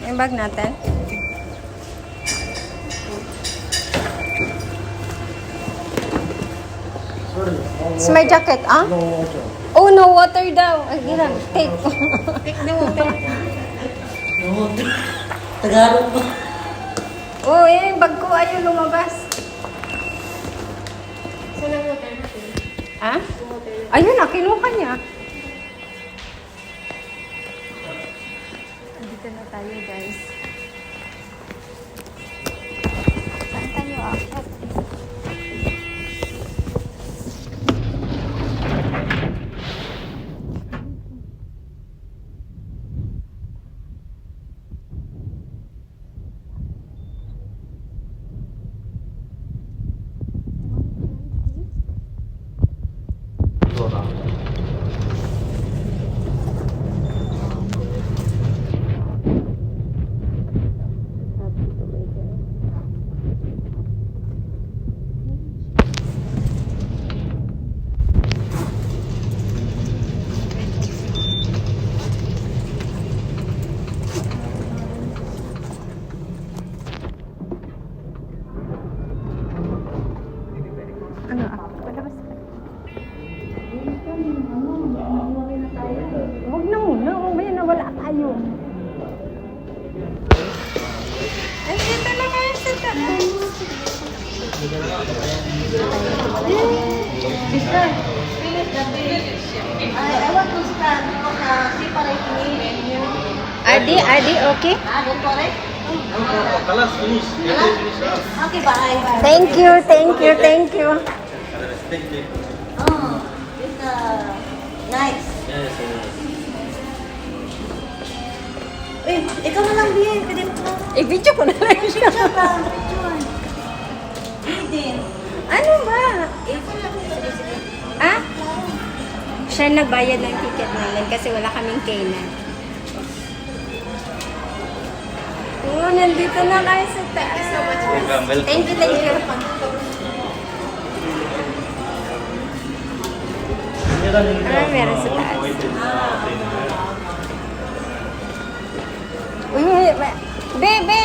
Yung bag natin. It's my jacket, ah? Oh, no water daw. Ay, girang, take. Take the water. Tagalog pa. Oh, yung bag ko ayaw lumabas. Saan ang water natin? Ha? Ayun na, kinuha niya. Dito na tayo, guys. Saan tayo aakyat? Ano ah? Palabas ka. Huwag na muna. Mamaya nawala tayo. Ay, dito na kayo sa taas. Mister, finish the page. I want to start separate me. Adi, okay? Separate? Kalas, finish. Okay, bye. Thank you. Thank you. Oh, it's nice. Yes, yes. Uy, ikaw na lang, Bien. Pwede mo lang. I-video ko na lang siya. Picture lang, picture. Bien. Ano ba? Ikaw lang. Sige, sige. Ah? Siya nagbayad ng ticket namin kasi wala kaming kainan. Oh, nandito na kayo sa taas. Welcome, welcome. Thank you. Meron sa taas. Uy, bebe!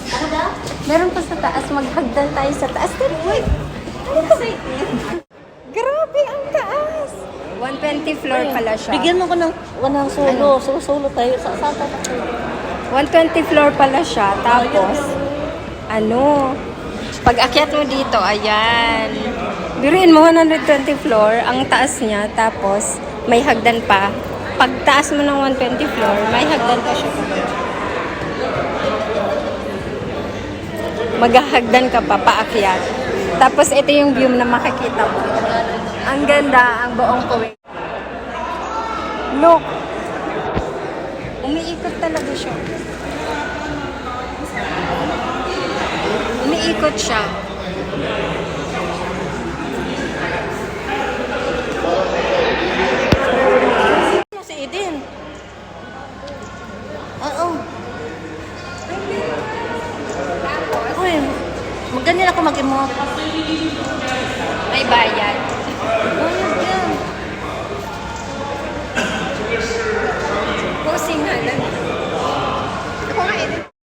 Ano daw? Meron pa sa taas. Maghagdan tayo sa taas. Uy! Grabe, ang taas! 120 floor pala siya. Bigyan mo ko ng solo. Solo tayo. Saan tayo? 120 floor pala siya. Tapos, pag akyat mo dito, ayan. Biruin mo 120 floor, ang taas niya. Tapos, may hagdan pa. Pag taas mo ng 120 floor, may hagdan pa siya. Maghahagdan ka pa, paakyat. Tapos, ito yung view na makikita mo. Ang ganda, ang buong Kuwait. Look! Umiikot talaga siya. Umiikot siya. Si Eden. Oo. Uy, ganyan ako mag-emote. May bayad. Bayad yan. Posing nga lang.